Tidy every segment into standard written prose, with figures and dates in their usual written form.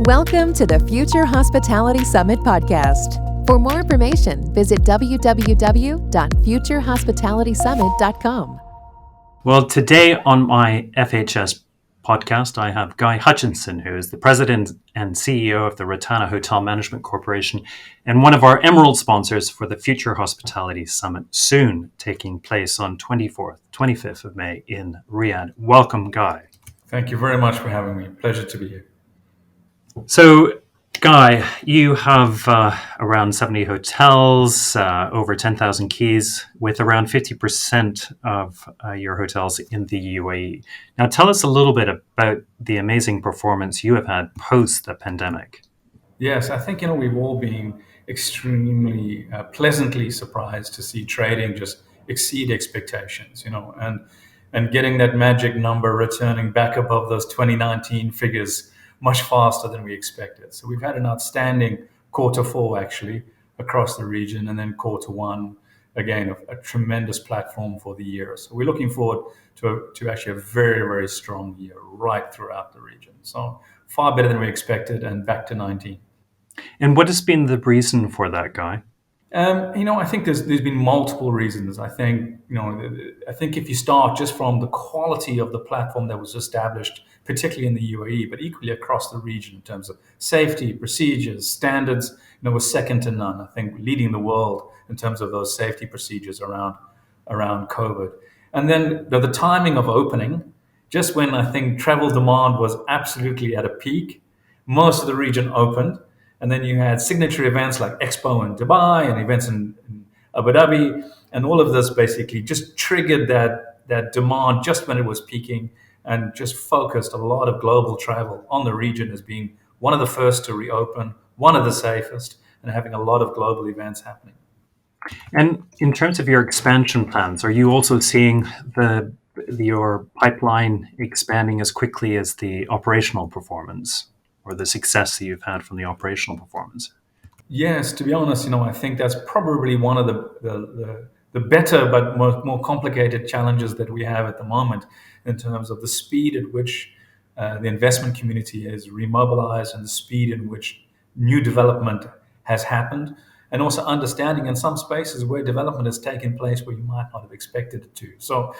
Welcome to the Future Hospitality Summit podcast. For more information, visit www.futurehospitalitysummit.com. Well, today on my FHS podcast, I have Guy Hutchinson, who is the President and CEO of the Rotana Hotel Management Corporation and one of our Emerald sponsors for the Future Hospitality Summit, soon taking place on 24th, 25th of May in Riyadh. Welcome, Guy. Thank you very much for having me. Pleasure to be here. So, Guy, you have around 70 hotels, over 10,000 keys, with around 50% of your hotels in the UAE. Now, tell us a little bit about the amazing performance you have had post the pandemic. Yes, I think we've all been extremely pleasantly surprised to see trading just exceed expectations. And getting that magic number returning back above those 2019 figures much faster than we expected. So we've had an outstanding quarter four, actually, across the region, and then quarter one, again, a tremendous platform for the year. So we're looking forward to actually a very, very strong year right throughout the region. So far better than we expected and back to 19. And what has been the reason for that, Guy? I think there's been multiple reasons. I think if you start just from the quality of the platform that was established, particularly in the UAE, but equally across the region in terms of safety, procedures, standards, was second to none. I think leading the world in terms of those safety procedures around COVID. And then the timing of opening, just when I think travel demand was absolutely at a peak, most of the region opened. And then you had signature events like Expo in Dubai and events in Abu Dhabi. And all of this basically just triggered that demand just when it was peaking and just focused a lot of global travel on the region as being one of the first to reopen, one of the safest, and having a lot of global events happening. And in terms of your expansion plans, are you also seeing your pipeline expanding as quickly as the operational performance, or the success that you've had from the operational performance? Yes, to be honest, I think that's probably one of the better but more complicated challenges that we have at the moment in terms of the speed at which the investment community is remobilized and the speed in which new development has happened, and also understanding in some spaces where development has taken place where you might not have expected it to. So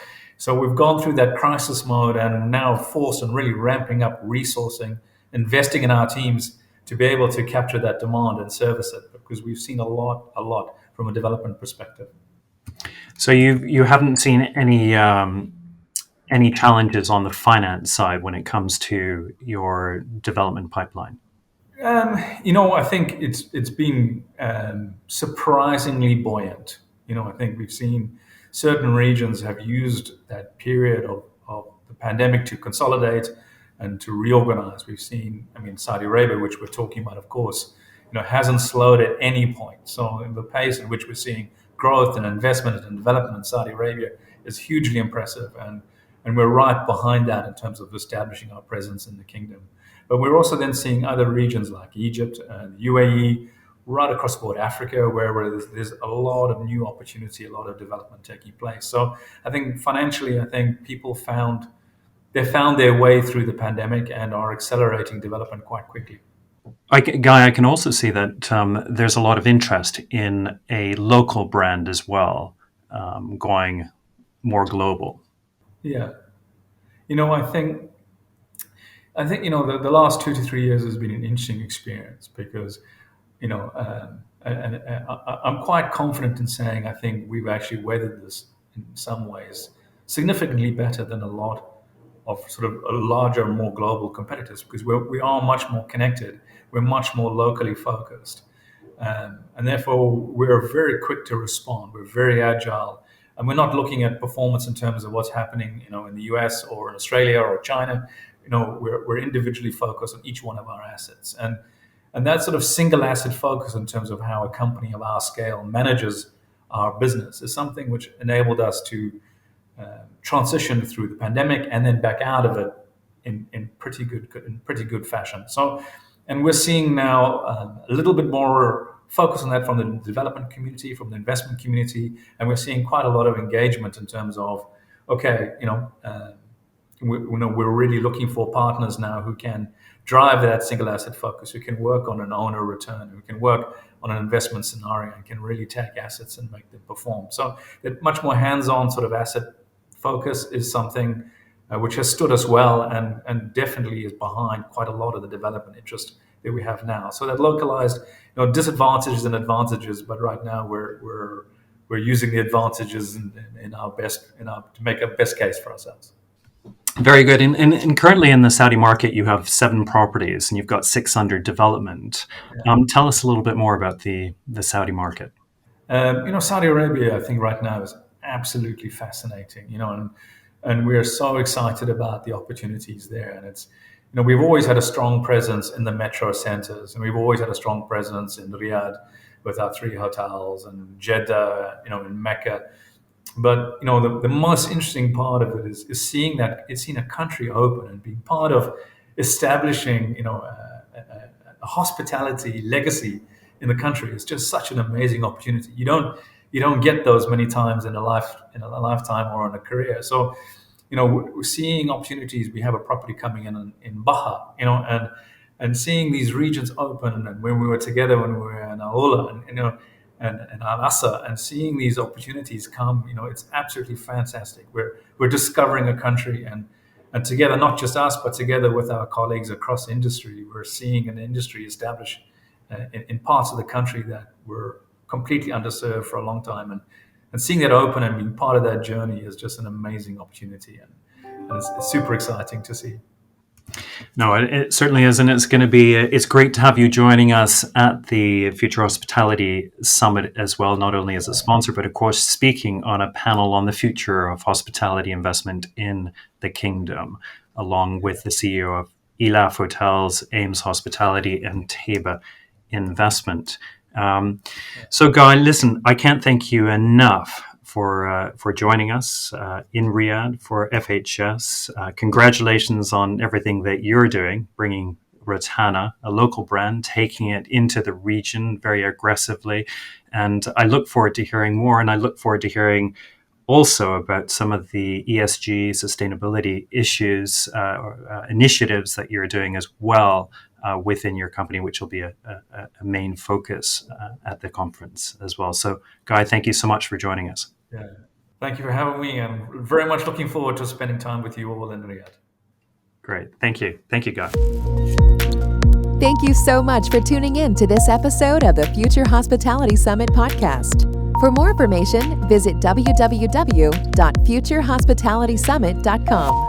we've gone through that crisis mode and now forced and really ramping up resourcing, investing in our teams to be able to capture that demand and service it, because we've seen a lot from a development perspective. So you haven't seen any challenges on the finance side when it comes to your development pipeline? I think it's been surprisingly buoyant. I think we've seen certain regions have used that period of the pandemic to consolidate and to reorganize. We've seen, Saudi Arabia, which we're talking about, of course, hasn't slowed at any point. So in the pace in which we're seeing growth and investment and development in Saudi Arabia is hugely impressive. And we're right behind that in terms of establishing our presence in the kingdom. But we're also then seeing other regions like Egypt and UAE, right across the board, Africa, where there's a lot of new opportunity, a lot of development taking place. So I think financially, people found their way through the pandemic and are accelerating development quite quickly. Guy, I can also see that there's a lot of interest in a local brand as well, going more global. Yeah. I think the last 2 to 3 years has been an interesting experience because, I'm quite confident in saying I think we've actually weathered this in some ways significantly better than a lot of sort of larger, more global competitors, because we are much more connected, we're much more locally focused, and therefore we're very quick to respond, we're very agile, and we're not looking at performance in terms of what's happening, in the US or in Australia or China. We're individually focused on each one of our assets, and that sort of single asset focus in terms of how a company of our scale manages our business is something which enabled us to transition through the pandemic and then back out of it in pretty good fashion. So, and we're seeing now a little bit more focus on that from the development community, from the investment community, and we're seeing quite a lot of engagement in terms of, okay, we're really looking for partners now who can drive that single asset focus, who can work on an owner return, who can work on an investment scenario and can really take assets and make them perform. So that much more hands-on sort of asset focus is something which has stood us well and definitely is behind quite a lot of the development interest that we have now. So that localized, disadvantages and advantages, but right now we're using the advantages in our best to make a best case for ourselves. Very good. And currently in the Saudi market, you have 7 properties and you've got 6 under development. Yeah. Tell us a little bit more about the Saudi market. Saudi Arabia, I think right now is absolutely fascinating, and we are so excited about the opportunities there. And it's, we've always had a strong presence in the metro centers, and we've always had a strong presence in Riyadh with our 3 hotels, and Jeddah, in Mecca. But the most interesting part of it is seeing that it's seen a country open and being part of establishing a hospitality legacy in the country is just such an amazing opportunity. You don't get those many times in a lifetime or in a career. So we're seeing opportunities. We have a property coming in Baha, and seeing these regions open, and when we were together when we were in Aula and Al Asa, and seeing these opportunities come, it's absolutely fantastic. We're discovering a country, and together, not just us, but together with our colleagues across industry, we're seeing an industry establish in parts of the country that were completely underserved for a long time, and seeing that open and being part of that journey is just an amazing opportunity, and it's super exciting to see. No, it certainly is, and it's great to have you joining us at the Future Hospitality Summit as well, not only as a sponsor, but of course speaking on a panel on the future of hospitality investment in the kingdom, along with the CEO of Elaf Hotels, Ames Hospitality, and Teba Investment. So Guy, listen, I can't thank you enough for joining us in Riyadh for FHS. Congratulations on everything that you're doing, bringing Rotana, a local brand, taking it into the region very aggressively. And I look forward to hearing more, and I look forward to hearing also about some of the ESG sustainability issues, initiatives that you're doing as well within your company, which will be a main focus at the conference as well. So, Guy, thank you so much for joining us. Yeah. Thank you for having me. I'm very much looking forward to spending time with you all in Riyadh. Great. Thank you. Thank you, Guy. Thank you so much for tuning in to this episode of the Future Hospitality Summit podcast. For more information, visit www.futurehospitalitysummit.com.